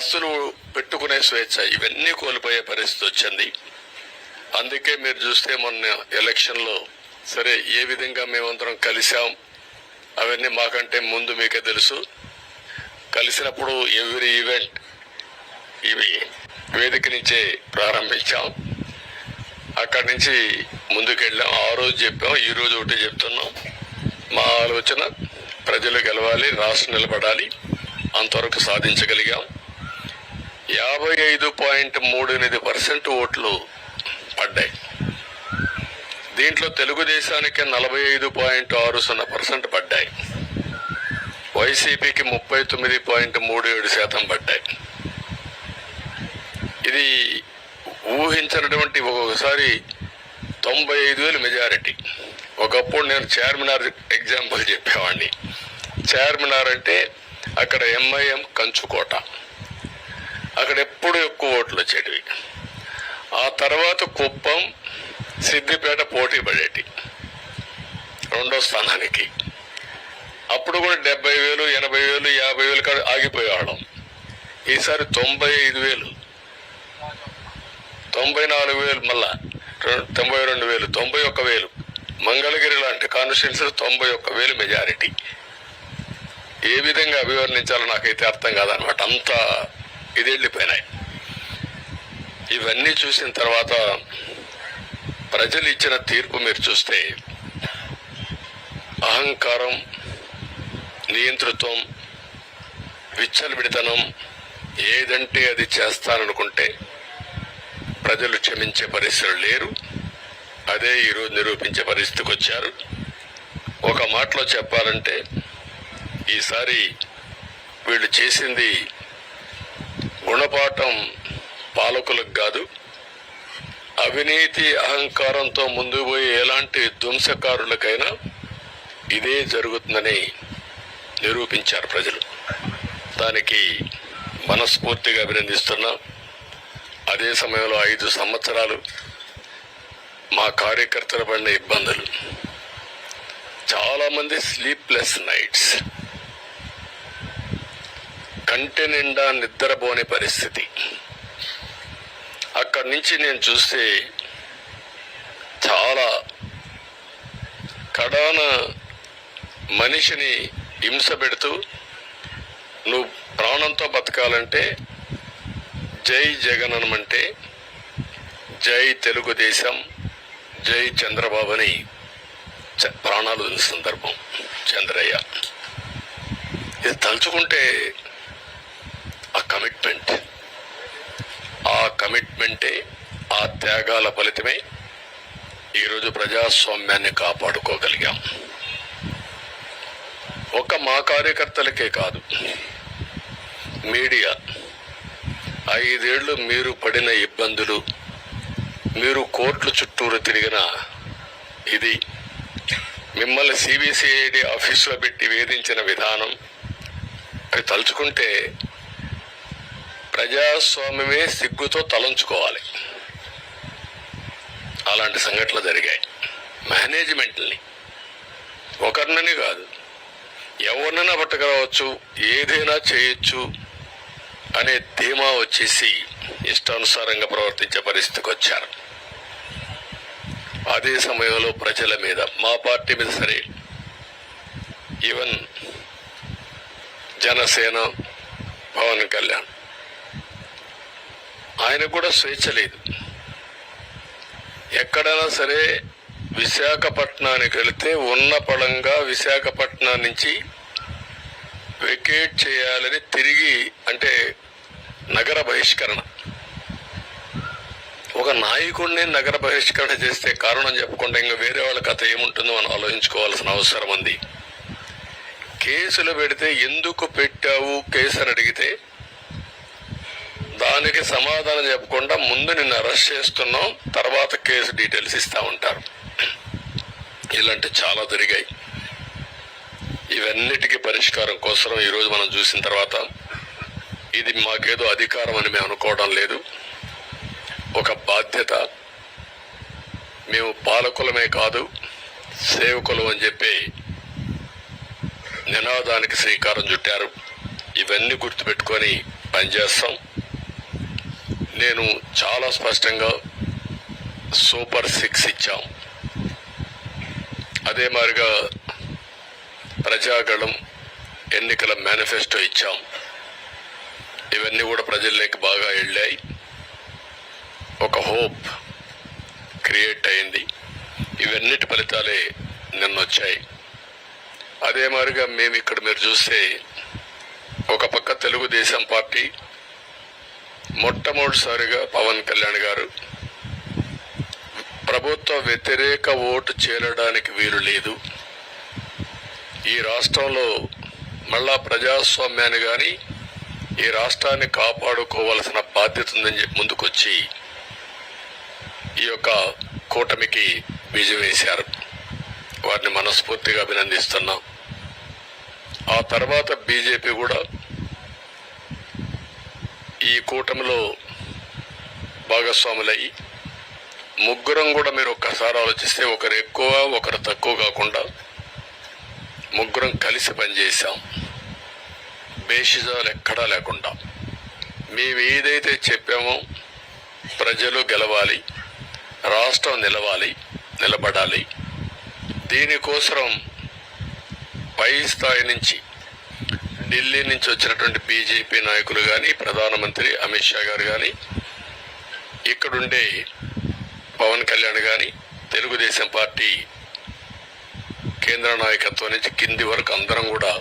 ఆస్తులు పెట్టుకునే స్వేచ్ఛ ఇవన్నీ కోల్పోయే పరిస్థితి వచ్చింది. అందుకే మీరు చూస్తే మొన్న ఎలక్షన్లో సరే ఏ విధంగా మేమందరం కలిసాం అవన్నీ మాకంటే ముందు మీకే తెలుసు. కలిసినప్పుడు ఎవ్రీ ఈవెంట్ ఇవి వేదిక నుంచే ప్రారంభించాం. అక్కడి నుంచి ముందుకెళ్ళాం. ఆ రోజు చెప్పాం, ఈ రోజు ఒకటి చెప్తున్నాం. మా ఆలోచన ప్రజలు గెలవాలి, రాష్ట్రం నిలబడాలి. అంతవరకు సాధించగలిగాం. 55.38% ఓట్లు పడ్డాయి. దీంట్లో తెలుగుదేశానికి 45.60% పడ్డాయి. వైసీపీకి 39.37% పడ్డాయి. ఇది ఊహించినటువంటి ఒక్కొక్కసారి 95,000 మెజారిటీ. ఒకప్పుడు నేను చార్మినార్ ఎగ్జాంపుల్ చెప్పేవాడిని. చార్మినార్ అంటే అక్కడ ఎంఐఎం కంచుకోట, అక్కడ ఎప్పుడు ఎక్కువ ఓట్లు వచ్చేటివి. ఆ తర్వాత కుప్పం, సిద్దిపేట పోటీ పడేటి రెండో స్థానానికి. అప్పుడు కూడా 70,000, 80,000, 50,000 కాడ ఆగిపోయేవాళ్ళం. ఈసారి 95,000, 94,000, మళ్ళా 92,000, 91,000. మంగళగిరి లాంటి కాన్స్టిట్యున్సీలు 91,000 మెజారిటీ. ఏ విధంగా అభివర్ణించాలో నాకైతే అర్థం కాదనమాట. అంతా ఇది వెళ్ళిపోయినాయి. ఇవన్నీ చూసిన తర్వాత ప్రజలు ఇచ్చిన తీర్పు మీరు చూస్తే అహంకారం, నియంతృత్వం, విచ్చలవిడితనం, ఏదంటే అది చేస్తాననుకుంటే ప్రజలు క్షమించే పరిస్థితులు లేరు. అదే ఈరోజు నిరూపించే పరిస్థితికి వచ్చారు. ఒక మాటలో చెప్పాలంటే ఈసారి వీళ్ళు చేసింది గుణపాఠం పాలకులకు కాదు, అవినీతి అహంకారంతో ముందుకు పోయి ఎలాంటి ధ్వంసకారులకైనా ఇదే జరుగుతుందని నిరూపించారు ప్రజలు. దానికి మనస్ఫూర్తిగా అభినందిస్తున్నా. అదే సమయంలో 5 సంవత్సరాలు మా కార్యకర్తలు పడిన ఇబ్బందులు, చాలా మంది స్లీప్లెస్ నైట్స్, కంటి నిండా నిద్రపోని పరిస్థితి. అక్కడి నుంచి నేను చూస్తే చాలా కడాన మనిషిని హింస పెడుతూ నువ్వు ప్రాణంతో బతకాలంటే జై జగన్ అనమంటే జై తెలుగుదేశం, జై చంద్రబాబు అని ప్రాణాలు వదిలిన సందర్భం చంద్రయ్య. ఇది తలుచుకుంటే ఆ కమిట్మెంటే, ఆ త్యాగాల ఫలితమే ఈరోజు ప్రజాస్వామ్యాన్ని కాపాడుకోగలిగాం. ఒక మా కార్యకర్తలకే కాదు, మీడియా 5 ఏళ్లు మీరు పడిన ఇబ్బందులు, మీరు కోర్టుల చుట్టూరు తిరిగిన ఇది, మిమ్మల్ని సిబిసిఐడి ఆఫీసులో పెట్టి వేధించిన విధానం, అవి తలుచుకుంటే ప్రజాస్వామ్యమే సిగ్గుతో తలంచుకోవాలి. అలాంటి సంఘటనలు జరిగాయి. మేనేజ్మెంట్ని ఒకరినని కాదు, ఎవరినైనా పట్టుకురావచ్చు, ఏదైనా చేయొచ్చు అనే ధీమా వచ్చేసి ఇష్టానుసారంగా ప్రవర్తించే పరిస్థితికి వచ్చారు. అదే సమయంలో ప్రజల మీద, మా పార్టీ మీద సరే, ఈవెన్ జనసేన, పవన్ కళ్యాణ్, ఆయనకు కూడా స్వేచ్ఛ లేదు. ఎక్కడైనా సరే విశాఖపట్నానికి వెళితే ఉన్న పళంగా విశాఖపట్నం నుంచి వెకేట్ చేయాలని తిరిగి, అంటే నగర బహిష్కరణ. ఒక నాయకుడిని నగర బహిష్కరణ చేస్తే కారణం చెప్పకుండా ఇంకా వేరే వాళ్ళ కథ ఏముంటుందో మనం ఆలోచించుకోవాల్సిన అవసరం ఉంది. కేసులు పెడితే ఎందుకు పెట్టావు కేసు అని అడిగితే దానికి సమాధానం చెప్పకుండా ముందు నిన్ను అరెస్ట్ చేస్తున్నాం, తర్వాత కేసు డీటెయిల్స్ ఇస్తా ఉంటారు. ఇలాంటి చాలా జరిగాయి. ఇవన్నిటికీ పరిష్కారం కోసం ఈరోజు మనం చూసిన తర్వాత ఇది మాకేదో అధికారం అని మేము అనుకోవడం లేదు, ఒక బాధ్యత. మేము పాలకులమే కాదు సేవకులం అని చెప్పి నినాదానికి శ్రీకారం చుట్టారు. ఇవన్నీ గుర్తుపెట్టుకొని పనిచేస్తాం. నేను చాలా స్పష్టంగా సూపర్ 6 ఇచ్చాం. అదే మాదిరిగా ప్రజాగళం ఎన్నికల మేనిఫెస్టో ఇచ్చాం. ఇవన్నీ కూడా ప్రజల్లోకి బాగా వెళ్ళాయి. ఒక హోప్ క్రియేట్ అయింది. ఇవన్నిటి ఫలితాలే నిన్నొచ్చాయి. అదే మాదిరిగా మేము ఇక్కడ మీరు చూస్తే ఒక పక్క తెలుగుదేశం పార్టీ మొట్టమొదటిసారిగా పవన్ కళ్యాణ్ గారు ప్రభుత్వ వ్యతిరేక ఓటు చేరడానికి వీలు లేదు, ఈ రాష్ట్రంలో మళ్ళా ప్రజాస్వామ్యాన్ని కానీ ఈ రాష్ట్రాన్ని కాపాడుకోవాల్సిన బాధ్యత ఉందని చెప్పి ముందుకొచ్చి ఈ యొక్క కూటమికి బీజం వేశారు. వారిని మనస్ఫూర్తిగా అభినందిస్తున్నాం. ఆ తర్వాత బీజేపీ కూడా ఈ కూటమిలో భాగస్వాములయ్యి ముగ్గురం కూడా మీరు ఒక్కసారి ఆలోచిస్తే ఒకరు ఎక్కువ ఒకరు తక్కువ కాకుండా ముగ్గురం కలిసి పనిచేశాం. బేషిజాలు ఎక్కడా లేకుండా మేము ఏదైతే చెప్పామో ప్రజలు గెలవాలి, రాష్ట్రం నిలబడాలి, దీనికోసం పై స్థాయి నుంచి ఢిల్లీ నుంచి వచ్చినటువంటి బీజేపీ నాయకులు కానీ ప్రధానమంత్రి అమిత్ షా గారు కానీ ఇక్కడుండే పవన్ కళ్యాణ్ కానీ తెలుగుదేశం పార్టీ కేంద్ర నాయకత్వం నుంచి కింది వరకు అందరం కూడా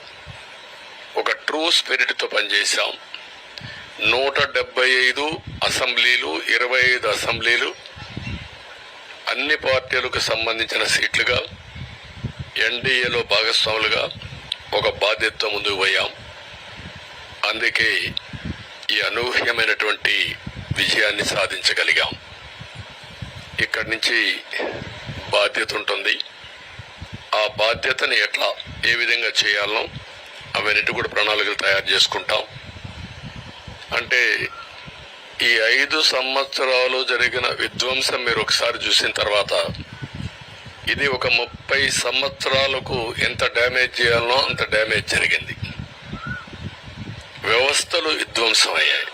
ఒక ట్రూ స్పిరిట్తో పనిచేశాం. 175 అసెంబ్లీలు, 25 అసెంబ్లీలు అన్ని పార్టీలకు సంబంధించిన సీట్లుగా ఎన్డీఏలో భాగస్వాములుగా ఒక బాధ్యతతో ముందుకు పోయాం. అందుకే ఈ అనూహ్యమైనటువంటి విజయాన్ని సాధించగలిగాం. ఇక్కడి నుంచి బాధ్యత ఉంటుంది. ఆ బాధ్యతని ఏ విధంగా చేయాలనో అవన్నిటి కూడా ప్రణాళికలు తయారు చేసుకుంటాం. అంటే ఈ 5 సంవత్సరాలు జరిగిన విధ్వంసం మీరు ఒకసారి చూసిన తర్వాత ఇది ఒక 30 సంవత్సరాలకు ఎంత డ్యామేజ్ చేయాలనో అంత డ్యామేజ్ జరిగింది. వ్యవస్థలు విధ్వంసం అయ్యాయి.